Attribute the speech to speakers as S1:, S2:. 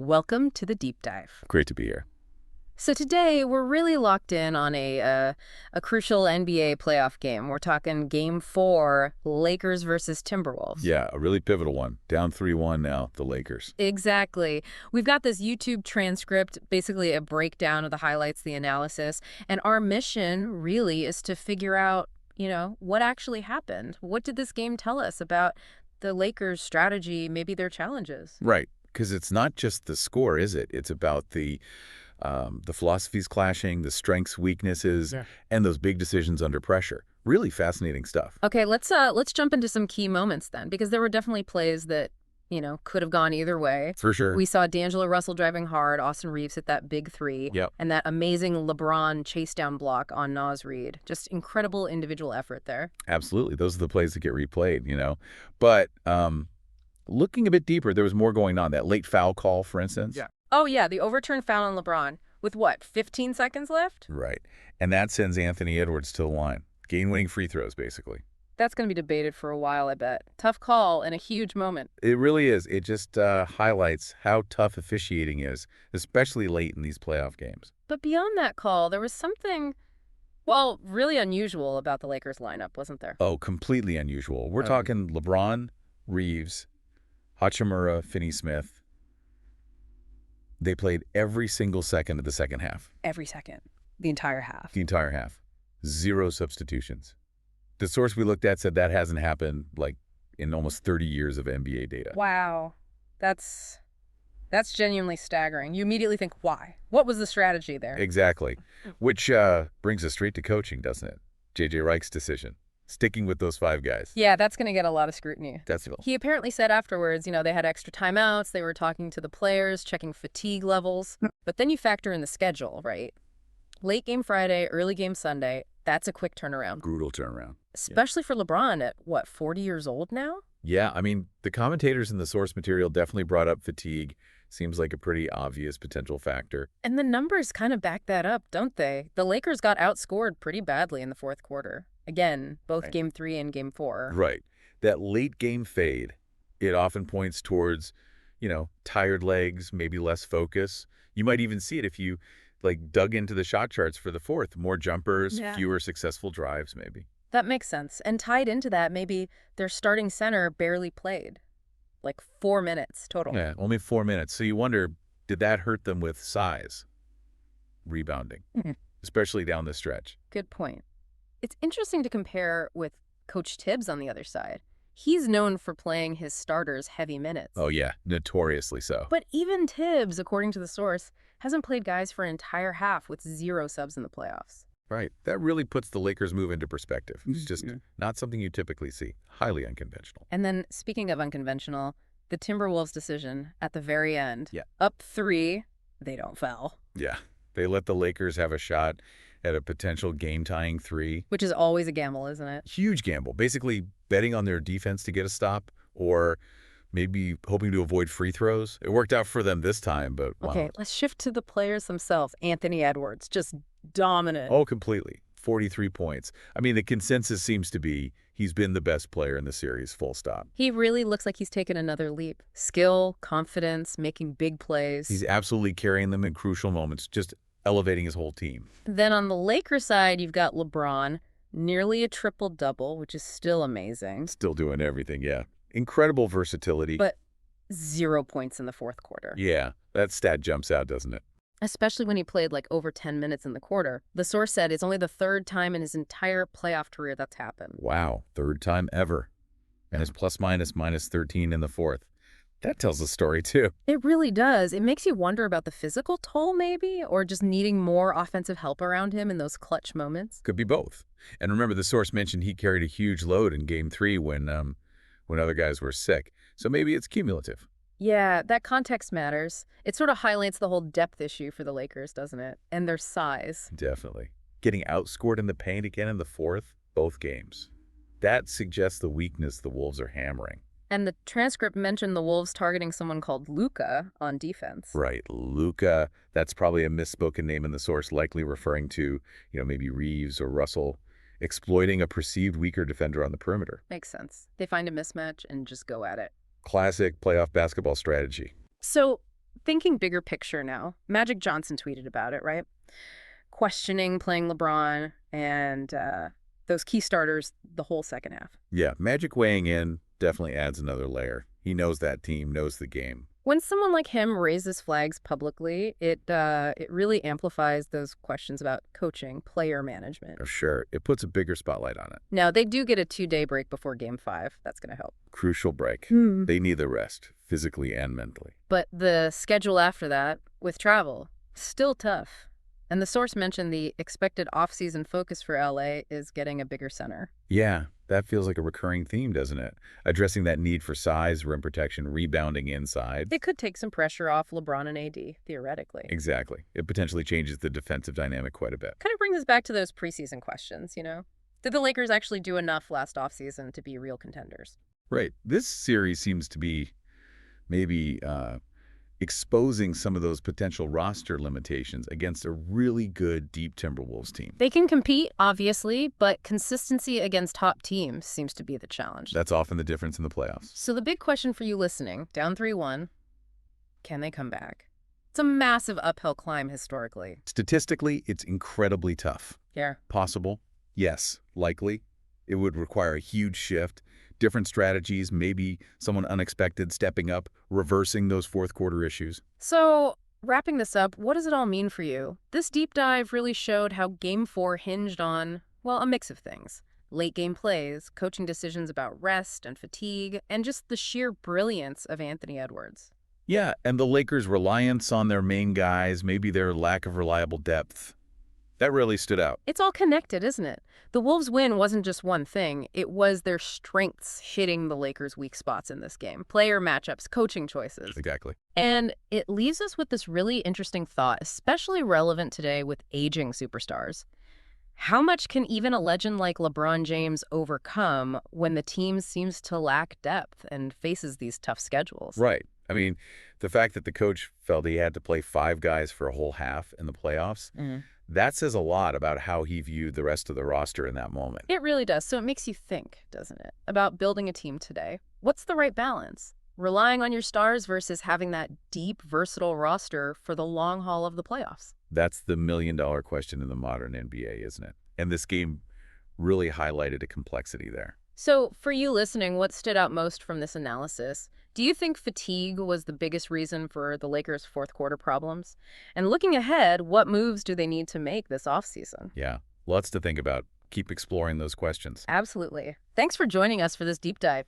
S1: Welcome to the Deep Dive.
S2: Great to be here.
S1: So today, we're really locked in on a crucial NBA playoff game. We're talking Game 4, Lakers versus Timberwolves.
S2: Yeah, a really pivotal one. Down 3-1 now, the Lakers.
S1: Exactly. We've got this YouTube transcript, basically a breakdown of the highlights, the analysis, and our mission really is to figure out, what actually happened. What did this game tell us about the Lakers' strategy, maybe their challenges?
S2: Right, because it's not just the score, is it? It's about the philosophies clashing, the strengths, weaknesses, and those big decisions under pressure. Really fascinating stuff.
S1: Okay, let's jump into some key moments then, because there were definitely plays that, could have gone either way.
S2: For sure.
S1: We saw D'Angelo Russell driving hard, Austin Reeves hit that big three, and that amazing LeBron chase down block on Naz Reid. Just incredible individual effort there.
S2: Absolutely. Those are the plays that get replayed, But looking a bit deeper, there was more going on. That late foul call, for instance.
S1: Yeah. Oh, yeah, the overturned foul on LeBron with, 15 seconds left?
S2: Right. And that sends Anthony Edwards to the line. Game-winning free throws, basically.
S1: That's going to be debated for a while, I bet. Tough call and a huge moment.
S2: It really is. It just highlights how tough officiating is, especially late in these playoff games.
S1: But beyond that call, there was something, really unusual about the Lakers lineup, wasn't there?
S2: Oh, completely unusual. We're talking LeBron, Reeves, Hachimura, Finney-Smith. They played every single second of the second half.
S1: Every second. The entire half.
S2: The entire half. 0 substitutions. The source we looked at said that hasn't happened, in almost 30 years of NBA data.
S1: Wow. That's genuinely staggering. You immediately think, why? What was the strategy there?
S2: Exactly. Which brings us straight to coaching, doesn't it? J.J. Reich's decision. Sticking with those 5 guys.
S1: Yeah, that's going to get a lot of scrutiny.
S2: That's it.
S1: He apparently said afterwards, they had extra timeouts, they were talking to the players, checking fatigue levels. But then you factor in the schedule, right? Late game Friday, early game Sunday, that's a quick turnaround.
S2: Brutal turnaround.
S1: Especially for LeBron at, 40 years old now?
S2: Yeah, the commentators in the source material definitely brought up fatigue. Seems like a pretty obvious potential factor.
S1: And the numbers kind of back that up, don't they? The Lakers got outscored pretty badly in the fourth quarter. Again, both Game 3 and Game 4.
S2: Right. That late game fade, it often points towards, tired legs, maybe less focus. You might even see it if you, dug into the shot charts for the fourth. More jumpers, fewer successful drives, maybe.
S1: That makes sense. And tied into that, maybe their starting center barely played. 4 minutes total.
S2: Yeah, only 4 minutes. So you wonder, did that hurt them with size? Rebounding, especially down the stretch.
S1: Good point. It's interesting to compare with Coach Tibbs on the other side. He's known for playing his starters heavy minutes.
S2: Oh, yeah, notoriously so.
S1: But even Tibbs, according to the source, hasn't played guys for an entire half with 0 subs in the playoffs.
S2: Right. That really puts the Lakers' move into perspective. It's just not something you typically see. Highly unconventional.
S1: And then, speaking of unconventional, the Timberwolves' decision at the very end.
S2: Yeah.
S1: Up 3, they don't foul.
S2: Yeah. They let the Lakers have a shot at a potential game-tying 3.
S1: Which is always a gamble, isn't it?
S2: Huge gamble. Basically betting on their defense to get a stop or maybe hoping to avoid free throws. It worked out for them this time, but wow.
S1: Okay, let's shift to the players themselves. Anthony Edwards, just dominant.
S2: Oh, completely. 43 points. The consensus seems to be he's been the best player in the series, full stop.
S1: He really looks like he's taken another leap. Skill, confidence, making big plays.
S2: He's absolutely carrying them in crucial moments, just elevating his whole team.
S1: Then on the Lakers side, you've got LeBron, nearly a triple-double, which is still amazing.
S2: Still doing everything, yeah. Incredible versatility.
S1: But 0 points in the fourth quarter.
S2: Yeah, that stat jumps out, doesn't it?
S1: Especially when he played over 10 minutes in the quarter. The source said it's only the 3rd time in his entire playoff career that's happened.
S2: Wow, 3rd time ever. And his plus-minus -13 in the fourth. That tells the story, too.
S1: It really does. It makes you wonder about the physical toll, maybe, or just needing more offensive help around him in those clutch moments.
S2: Could be both. And remember, the source mentioned he carried a huge load in Game 3 when other guys were sick. So maybe it's cumulative.
S1: Yeah, that context matters. It sort of highlights the whole depth issue for the Lakers, doesn't it? And their size.
S2: Definitely. Getting outscored in the paint again in the fourth, both games. That suggests the weakness the Wolves are hammering.
S1: And the transcript mentioned the Wolves targeting someone called Luka on defense.
S2: Right, Luka. That's probably a misspoken name in the source, likely referring to, maybe Reeves or Russell, exploiting a perceived weaker defender on the perimeter.
S1: Makes sense. They find a mismatch and just go at it.
S2: Classic playoff basketball strategy.
S1: So thinking bigger picture now. Magic Johnson tweeted about it, right? Questioning playing LeBron and those key starters the whole second half.
S2: Yeah, Magic weighing in definitely adds another layer. He knows that team, knows the game.
S1: When someone like him raises flags publicly, it really amplifies those questions about coaching, player management.
S2: For sure, it puts a bigger spotlight on it.
S1: Now, they do get a 2-day break before Game 5. That's going to help.
S2: Crucial break. They need the rest, physically and mentally.
S1: But the schedule after that, with travel, still tough. And the source mentioned the expected off-season focus for LA is getting a bigger center.
S2: Yeah, that feels like a recurring theme, doesn't it? Addressing that need for size, rim protection, rebounding inside.
S1: It could take some pressure off LeBron and AD, theoretically.
S2: Exactly. It potentially changes the defensive dynamic quite a bit.
S1: Kind of brings us back to those preseason questions, you know? Did the Lakers actually do enough last offseason to be real contenders?
S2: Right. This series seems to be maybe exposing some of those potential roster limitations against a really good deep Timberwolves team.
S1: They can compete, obviously, but consistency against top teams seems to be the challenge.
S2: That's often the difference in the playoffs.
S1: So the big question for you listening, down 3-1, can they come back? It's a massive uphill climb historically.
S2: Statistically, it's incredibly tough.
S1: Yeah.
S2: Possible? Yes. Likely? It would require a huge shift, different strategies, maybe someone unexpected stepping up, reversing those fourth quarter issues.
S1: So, wrapping this up, what does it all mean for you? This deep dive really showed how Game 4 hinged on, well, a mix of things. Late game plays, coaching decisions about rest and fatigue, and just the sheer brilliance of Anthony Edwards.
S2: Yeah, and the Lakers' reliance on their main guys, maybe their lack of reliable depth. That really stood out.
S1: It's all connected, isn't it? The Wolves' win wasn't just one thing. It was their strengths hitting the Lakers' weak spots in this game. Player matchups, coaching choices.
S2: Exactly.
S1: And it leaves us with this really interesting thought, especially relevant today with aging superstars. How much can even a legend like LeBron James overcome when the team seems to lack depth and faces these tough schedules?
S2: Right. I mean, the fact that the coach felt he had to play 5 guys for a whole half in the playoffs, that says a lot about how he viewed the rest of the roster in that moment.
S1: It really does. So it makes you think, doesn't it, about building a team today. What's the right balance? Relying on your stars versus having that deep, versatile roster for the long haul of the playoffs.
S2: That's the million-dollar question in the modern NBA, isn't it? And this game really highlighted a complexity there.
S1: So for you listening, what stood out most from this analysis? Do you think fatigue was the biggest reason for the Lakers' fourth quarter problems? And looking ahead, what moves do they need to make this offseason?
S2: Yeah, lots to think about. Keep exploring those questions.
S1: Absolutely. Thanks for joining us for this deep dive.